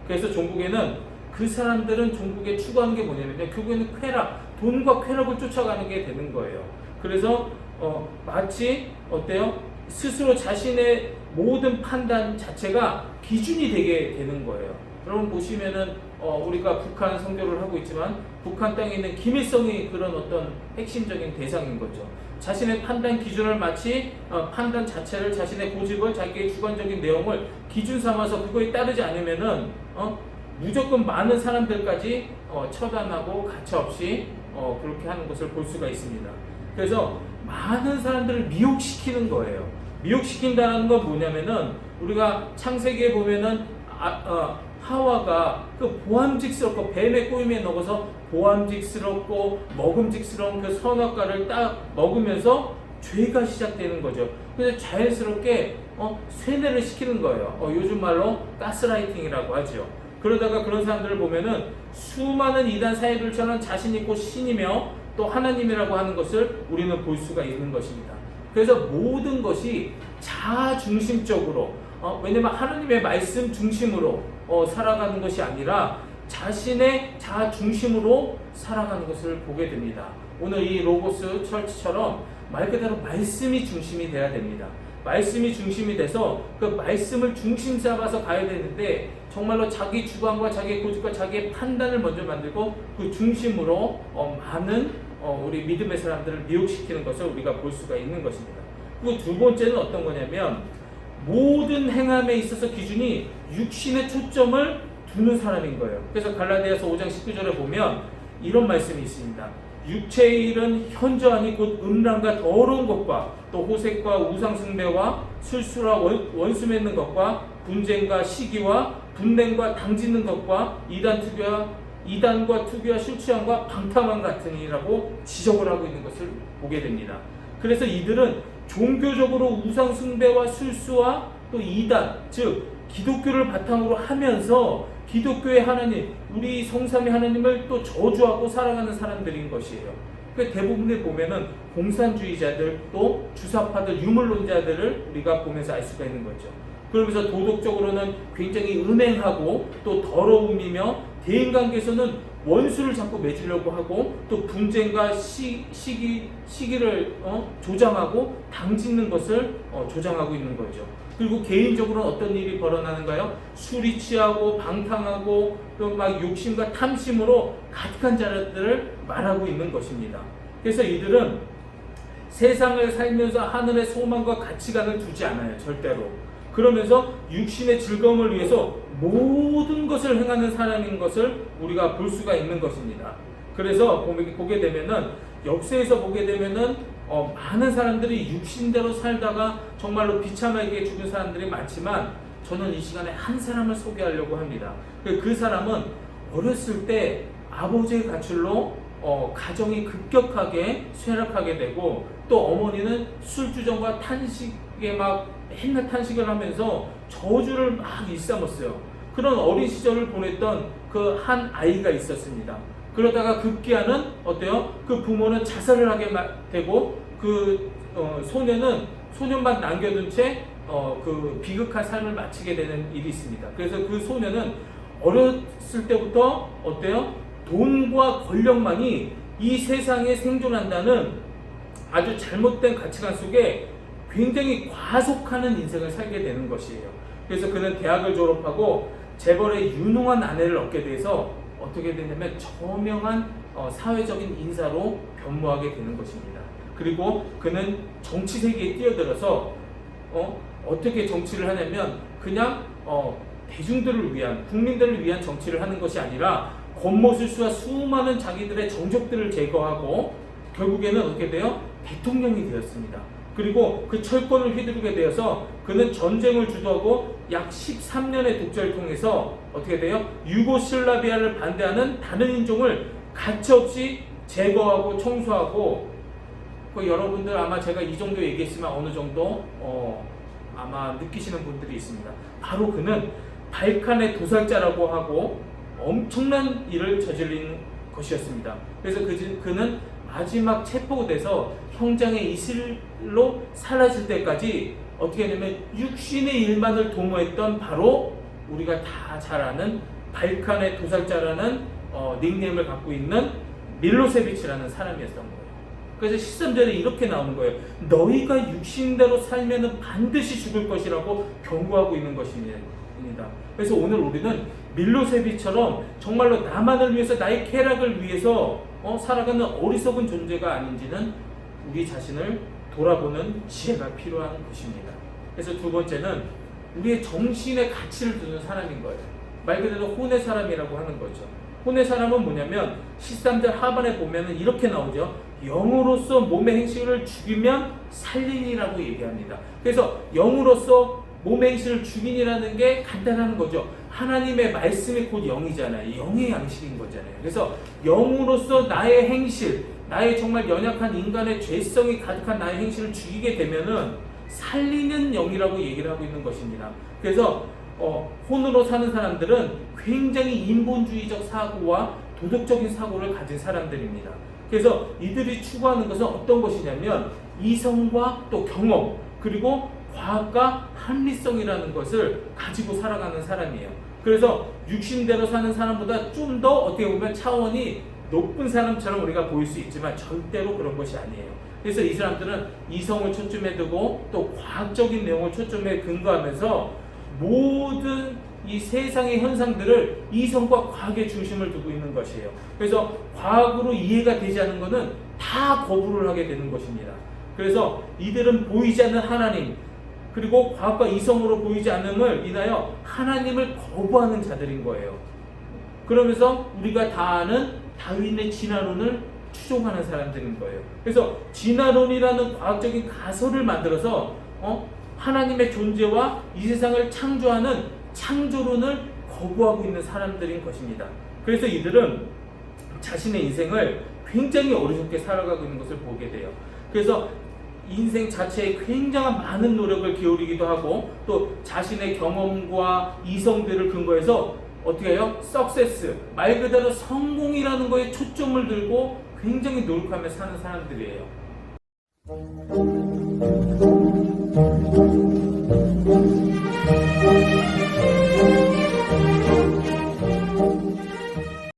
그래서 종국에는 그 사람들은 종국에 추구하는 게 뭐냐면요, 결국에는 쾌락, 돈과 쾌락을 쫓아가는 게 되는 거예요. 그래서 마치 어때요? 스스로 자신의 모든 판단 자체가 기준이 되게 되는 거예요. 여러분 보시면은 우리가 북한 선교를 하고 있지만 북한 땅에 있는 김일성이 그런 어떤 핵심적인 대상인 거죠. 자신의 판단 기준을 마치 판단 자체를, 자신의 고집을, 자기의 주관적인 내용을 기준 삼아서 그거에 따르지 않으면은 무조건 많은 사람들까지 처단하고 가차없이 그렇게 하는 것을 볼 수가 있습니다. 그래서 많은 사람들을 미혹시키는 거예요. 미혹시킨다는 건 뭐냐면은 우리가 창세기에 보면은 하와가 그 보암직스럽고 뱀의 꼬임에 넣어서 보암직스럽고 먹음직스러운 그 선악과를 딱 먹으면서 죄가 시작되는 거죠. 그래서 자연스럽게 세뇌를 시키는 거예요. 요즘 말로 가스라이팅이라고 하죠. 그러다가 그런 사람들을 보면은 수많은 이단 사이들처럼 자신 있고 신이며 또 하나님이라고 하는 것을 우리는 볼 수가 있는 것입니다. 그래서 모든 것이 자아 중심적으로, 왜냐면 하나님의 말씀 중심으로 살아가는 것이 아니라 자신의 자아 중심으로 살아가는 것을 보게 됩니다. 오늘 이 로고스 철치처럼 말 그대로 말씀이 중심이 돼야 됩니다. 말씀이 중심이 돼서 그 말씀을 중심 잡아서 가야 되는데 정말로 자기 주관과 자기 고집과 자기의 판단을 먼저 만들고 그 중심으로 많은 우리 믿음의 사람들을 미혹시키는 것을 우리가 볼 수가 있는 것입니다. 그리고 두 번째는 어떤 거냐면 모든 행함에 있어서 기준이 육신의 초점을 두는 사람인 거예요. 그래서 갈라디아서 5장 19절에 보면 이런 말씀이 있습니다. 육체의 일은 현저하니 곧 음란과 더러운 것과 또 호색과 우상숭배와 술수라 원수 맺는 것과 분쟁과 시기와 분냄과 당짓는 것과 이단과 투기와 술 취함과 방탕함 같으니라고 지적을 하고 있는 것을 보게 됩니다. 그래서 이들은 종교적으로 우상숭배와 술수와 또 이단, 즉 기독교를 바탕으로 하면서 기독교의 하나님, 우리 성삼위 하나님을 또 저주하고 살아가는 사람들인 것이에요. 그 대부분에 보면은 공산주의자들, 또 주사파들, 유물론자들을 우리가 보면서 알 수가 있는 거죠. 그러면서 도덕적으로는 굉장히 음행하고 또 더러움이며 대인관계에서는 원수를 자꾸 맺으려고 하고 또 분쟁과 시기를 조장하고 당짓는 것을 조장하고 있는 거죠. 그리고 개인적으로는 어떤 일이 벌어나는가요? 술이 취하고 방탕하고 또 막 욕심과 탐심으로 가득한 자들을 말하고 있는 것입니다. 그래서 이들은 세상을 살면서 하늘의 소망과 가치관을 두지 않아요. 절대로. 그러면서 육신의 즐거움을 위해서 모든 것을 행하는 사람인 것을 우리가 볼 수가 있는 것입니다. 그래서 보게 되면은 역사에서 보게 되면은 많은 사람들이 육신대로 살다가 정말로 비참하게 죽은 사람들이 많지만 저는 이 시간에 한 사람을 소개하려고 합니다. 그 사람은 어렸을 때 아버지의 가출로 가정이 급격하게 쇠락하게 되고 또 어머니는 술주정과 탄식에 막 맨날 탄식을 하면서 저주를 막 일삼았어요. 그런 어린 시절을 보냈던 그 한 아이가 있었습니다. 그러다가 급기야는 어때요? 그 부모는 자살을 하게 되고 그 소년은 소년만 남겨둔 채 그 비극한 삶을 마치게 되는 일이 있습니다. 그래서 그 소년은 어렸을 때부터 어때요? 돈과 권력만이 이 세상에 생존한다는 아주 잘못된 가치관 속에 굉장히 과속하는 인생을 살게 되는 것이에요. 그래서 그는 대학을 졸업하고 재벌의 유능한 아내를 얻게 돼서 어떻게 되냐면 저명한 사회적인 인사로 변모하게 되는 것입니다. 그리고 그는 정치 세계에 뛰어들어서 어떻게 정치를 하냐면 그냥 대중들을 위한, 국민들을 위한 정치를 하는 것이 아니라 권모술수와 수많은 자기들의 정적들을 제거하고 결국에는 어떻게 돼요? 대통령이 되었습니다. 그리고 그 철권을 휘두르게 되어서 그는 전쟁을 주도하고 약 13년의 독재를 통해서 어떻게 돼요? 유고슬라비아를 반대하는 다른 인종을 가차없이 제거하고 청소하고 여러분들 아마 제가 이 정도 얘기했으면 어느 정도 아마 느끼시는 분들이 있습니다. 바로 그는 발칸의 도살자라고 하고 엄청난 일을 저지른 것이었습니다. 그래서 그는 마지막 체포돼서 형장의 이슬로 사라질 때까지 어떻게 하냐면 육신의 일만을 도모했던 바로 우리가 다 잘 아는 발칸의 도살자라는 닉네임을 갖고 있는 밀로세비치라는 사람이었던 거예요. 그래서 13절에 이렇게 나오는 거예요. 너희가 육신대로 살면은 반드시 죽을 것이라고 경고하고 있는 것입니다. 그래서 오늘 우리는 밀로세비처럼 정말로 나만을 위해서, 나의 쾌락을 위해서 살아가는 어리석은 존재가 아닌지는 우리 자신을 돌아보는 지혜가 필요한 것입니다. 그래서 두 번째는 우리의 정신의 가치를 두는 사람인 거예요. 말 그대로 혼의 사람이라고 하는 거죠. 혼의 사람은 뭐냐면 13절 하반에 보면은 이렇게 나오죠. 영으로서 몸의 행실을 죽이면 살리니라고 얘기합니다. 그래서 영으로서 몸의 행실을 죽이니라는 게 간단한 거죠. 하나님의 말씀이 곧 영이잖아요. 영의 양식인 거잖아요. 그래서 영으로서 나의 행실, 나의 정말 연약한 인간의 죄성이 가득한 나의 행실을 죽이게 되면은 살리는 영이라고 얘기를 하고 있는 것입니다. 그래서 혼으로 사는 사람들은 굉장히 인본주의적 사고와 도덕적인 사고를 가진 사람들입니다. 그래서 이들이 추구하는 것은 어떤 것이냐면 이성과 또 경험, 그리고 과학과 합리성이라는 것을 가지고 살아가는 사람이에요. 그래서 육신대로 사는 사람보다 좀 더 어떻게 보면 차원이 높은 사람처럼 우리가 보일 수 있지만 절대로 그런 것이 아니에요. 그래서 이 사람들은 이성을 초점에 두고 또 과학적인 내용을 초점에 근거하면서 모든 이 세상의 현상들을 이성과 과학의 중심을 두고 있는 것이에요. 그래서 과학으로 이해가 되지 않는 것은 다 거부를 하게 되는 것입니다. 그래서 이들은 보이지 않는 하나님, 그리고 과학과 이성으로 보이지 않음을 인하여 하나님을 거부하는 자들인 거예요. 그러면서 우리가 다 아는 다윈의 진화론을 추종하는 사람들인 거예요. 그래서 진화론이라는 과학적인 가설을 만들어서 하나님의 존재와 이 세상을 창조하는 창조론을 거부하고 있는 사람들인 것입니다. 그래서 이들은 자신의 인생을 굉장히 어리석게 살아가고 있는 것을 보게 돼요. 그래서 인생 자체에 굉장한 많은 노력을 기울이기도 하고 또 자신의 경험과 이성들을 근거해서 어떻게 해요? 석세스, 말 그대로 성공이라는 거에 초점을 들고 굉장히 노력하며 사는 사람들이에요.